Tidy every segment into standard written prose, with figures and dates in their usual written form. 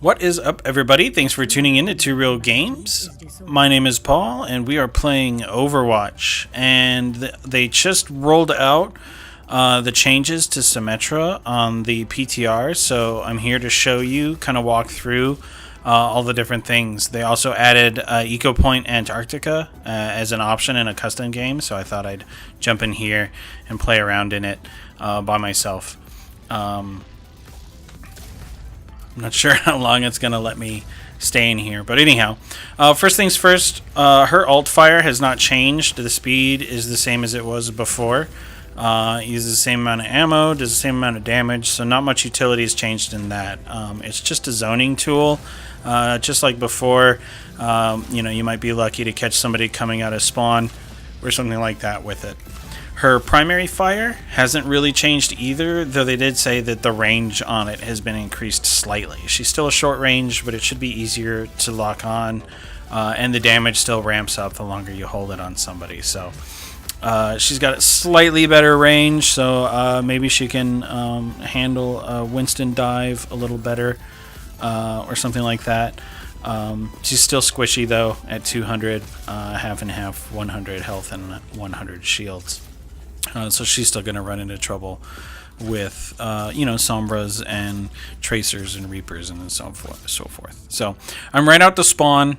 What is up, everybody? Thanks for tuning in to Two Real Games. My name is Paul, and we are playing Overwatch. And they just rolled out the changes to Symmetra on the PTR, so I'm here to show you, kind of walk through all the different things. They also added Eco Point Antarctica as an option in a custom game, so I thought I'd jump in here and play around in it by myself. I'm not sure how long it's going to let me stay in here. But anyhow, first things first, her alt fire has not changed. The speed is the same as it was before. Uses the same amount of ammo, does the same amount of damage, so not much utility has changed in that. It's just a zoning tool. Just like before, you might be lucky to catch somebody coming out of spawn or something like that with it. Her primary fire hasn't really changed either, though they did say that the range on it has been increased slightly. She's still a short range, but it should be easier to lock on, and the damage still ramps up the longer you hold it on somebody. So she's got a slightly better range, so maybe she can handle a Winston dive a little better, or something like that. She's still squishy though at 200, half and half, 100 health and 100 shields. So she's still going to run into trouble with, Sombras and Tracers and Reapers and so forth. So I'm right out to spawn,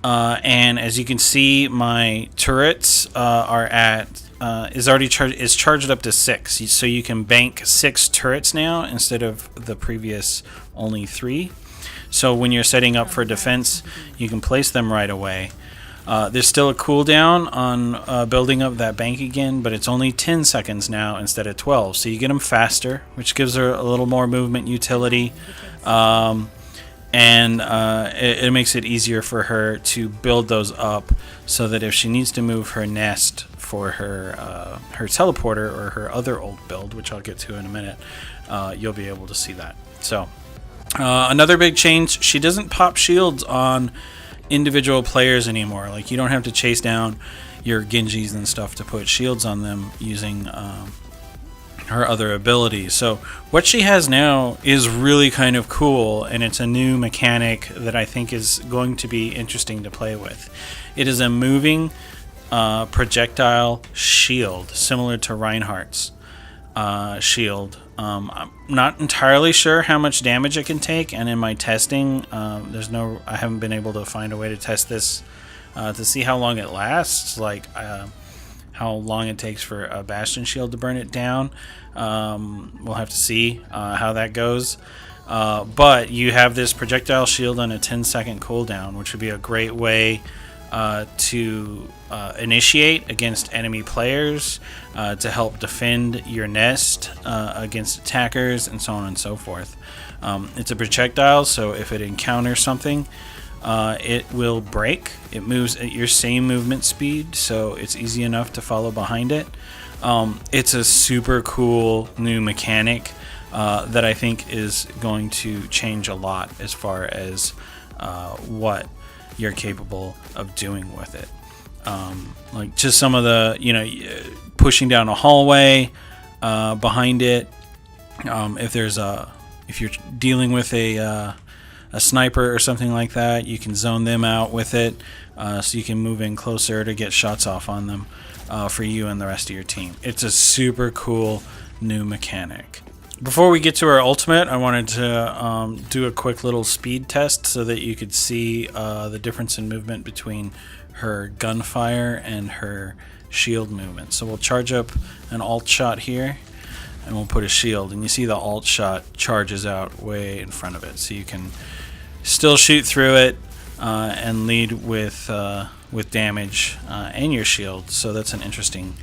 and as you can see, my turrets are at is charged up to 6. So you can bank 6 turrets now instead of the previous only 3. So when you're setting up for defense, you can place them right away. There's still a cooldown on building up that bank again, but it's only 10 seconds now instead of 12. So you get them faster, which gives her a little more movement utility, and it makes it easier for her to build those up so that if she needs to move her nest for her teleporter or her other old build, which I'll get to in a minute, you'll be able to see that. So another big change, she doesn't pop shields on individual players anymore. Like, you don't have to chase down your Genjis and stuff to put shields on them using her other abilities. So what she has now is really kind of cool, and it's a new mechanic that I think is going to be interesting to play with. It is a moving projectile shield, similar to Reinhardt's shield. I'm not entirely sure how much damage it can take, and in my testing, I haven't been able to find a way to test this to see how long it lasts, like how long it takes for a Bastion shield to burn it down. We'll have to see how that goes. But you have this projectile shield on a 10-second cooldown, which would be a great way to initiate against enemy players, to help defend your nest against attackers, and so on and so forth. It's a projectile, so if it encounters something, it will break. It moves at your same movement speed, so it's easy enough to follow behind it. It's a super cool new mechanic that I think is going to change a lot as far as what you're capable of doing with it. Like just some of the, pushing down a hallway behind it. If you're dealing with a sniper or something like that, you can zone them out with it, so you can move in closer to get shots off on them for you and the rest of your team. It's a super cool new mechanic. Before we get to our ultimate, I wanted to do a quick little speed test so that you could see the difference in movement between her gunfire and her shield movement. So we'll charge up an alt shot here, and we'll put a shield, and you see the alt shot charges out way in front of it, so you can still shoot through it and lead with damage and your shield. So that's an interesting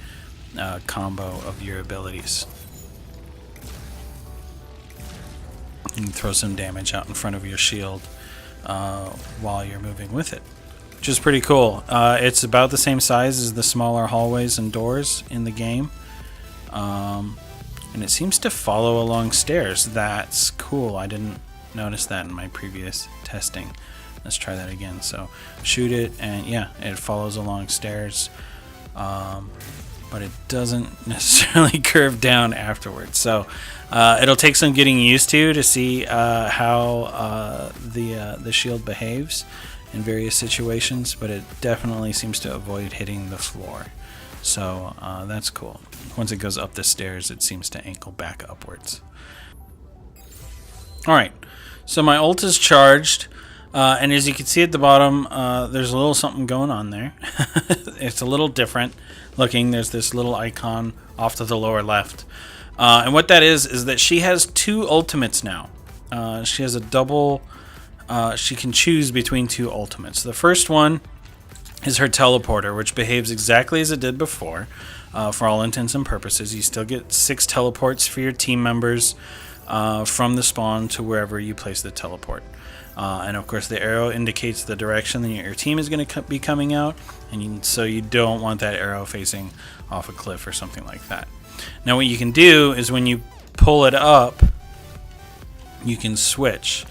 combo of your abilities. You can throw some damage out in front of your shield while you're moving with it, which is pretty cool. It's about the same size as the smaller hallways and doors in the game, and it seems to follow along stairs. That's cool. I didn't notice that in my previous testing. Let's try that again. So shoot it, and yeah, it follows along stairs. but it doesn't necessarily curve down afterwards. So it'll take some getting used to see how the shield behaves in various situations, but it definitely seems to avoid hitting the floor. So that's cool. Once it goes up the stairs, it seems to ankle back upwards. Alright, so my ult is charged, and as you can see at the bottom, there's a little something going on there. It's a little different looking. There's this little icon off to the lower left. And what that is that she has 2 ultimates now. She has a double... she can choose between 2 ultimates. The first one is her teleporter, which behaves exactly as it did before. For all intents and purposes, you still get 6 teleports for your team members from the spawn to wherever you place the teleport. And of course the arrow indicates the direction that your team is going to be coming out, and so you don't want that arrow facing off a cliff or something like that. Now what you can do is when you pull it up, you can switch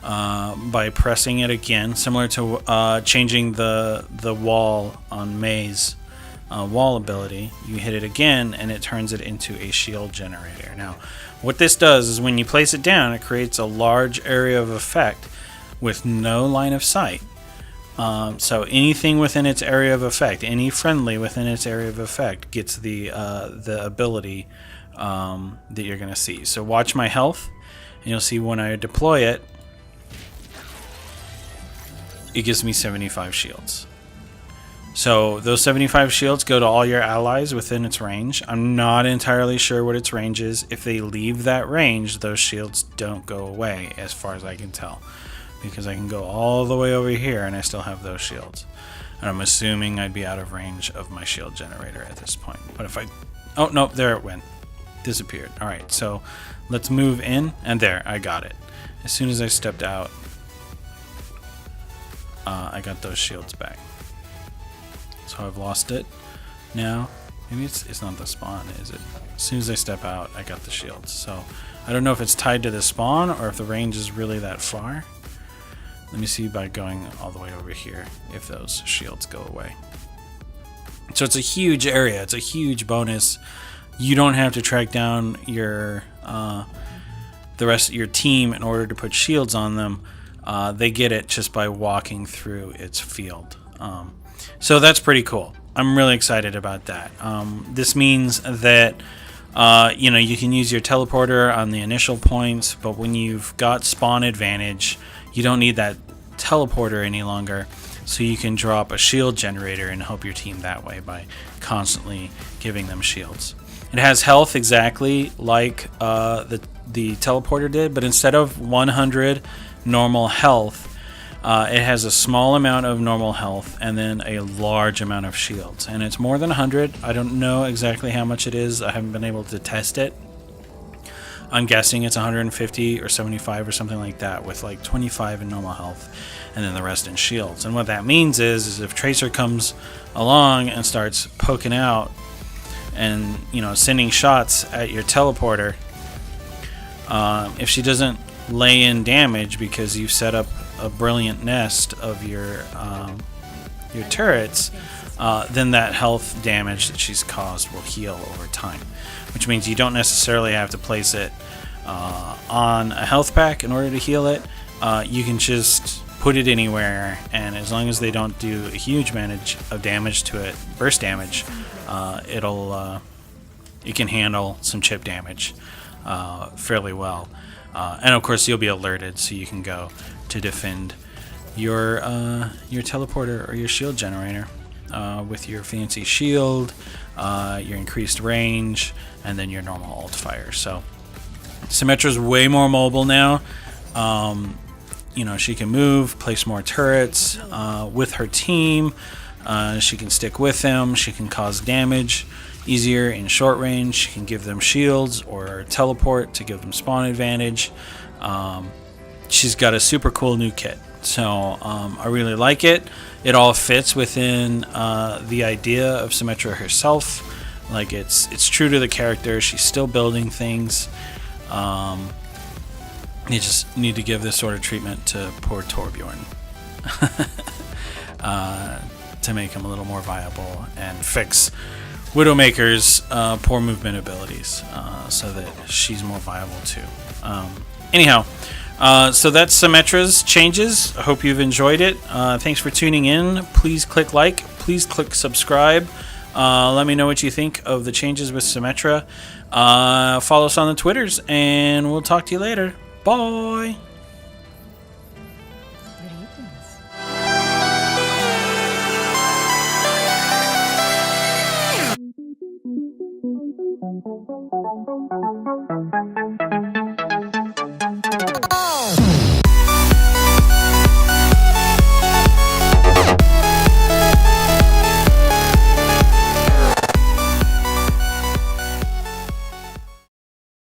by pressing it again, similar to changing the wall on May's wall ability. You hit it again and it turns it into a shield generator. Now what this does is when you place it down, it creates a large area of effect with no line of sight. So anything within its area of effect, any friendly within its area of effect, gets the ability that you're going to see. So watch my health, and you'll see when I deploy it, it gives me 75 shields. So those 75 shields go to all your allies within its range. I'm not entirely sure what its range is. If they leave that range, those shields don't go away, as far as I can tell, because I can go all the way over here and I still have those shields. And I'm assuming I'd be out of range of my shield generator at this point. But if I... oh, no, there it went. Disappeared. Alright, so let's move in, and there, I got it. As soon as I stepped out, I got those shields back. So I've lost it now. Maybe it's not the spawn, is it? As soon as I step out, I got the shields. So I don't know if it's tied to the spawn or if the range is really that far. Let me see by going all the way over here if those shields go away. So it's a huge area. It's a huge bonus. You don't have to track down your the rest of your team in order to put shields on them. They get it just by walking through its field. So that's pretty cool. I'm really excited about that. This means that you know, you can use your teleporter on the initial points, but when you've got spawn advantage, you don't need that teleporter any longer, so you can drop a shield generator and help your team that way by constantly giving them shields. It has health exactly like the teleporter did, but instead of 100 normal health, it has a small amount of normal health and then a large amount of shields, and it's more than 100. I don't know exactly how much it is. I haven't been able to test it. I'm guessing it's 150 or 75 or something like that, with like 25 in normal health and then the rest in shields. And what that means is if Tracer comes along and starts poking out and, you know, sending shots at your teleporter, if she doesn't lay in damage because you've set up a brilliant nest of your turrets, then that health damage that she's caused will heal over time, which means you don't necessarily have to place it on a health pack in order to heal it. You can just put it anywhere, and as long as they don't do a huge amount of damage to it, burst damage, it can handle some chip damage fairly well. And of course you'll be alerted, so you can go to defend your teleporter or your shield generator with your fancy shield, your increased range, and then your normal ult fire. So Symmetra's way more mobile now. You know, she can move, place more turrets with her team. She can stick with them. She can cause damage easier in short range. She can give them shields or teleport to give them spawn advantage. She's got a super cool new kit, so I really like it. It all fits within the idea of Symmetra herself. Like, it's true to the character. She's still building things. You just need to give this sort of treatment to poor Torbjorn to make him a little more viable and fix Widowmaker's poor movement abilities, so that she's more viable too. Anyhow, so that's Symmetra's changes. I hope you've enjoyed it. Thanks for tuning in. Please click like. Please click subscribe. Let me know what you think of the changes with Symmetra. Follow us on the Twitters, and we'll talk to you later. Bye.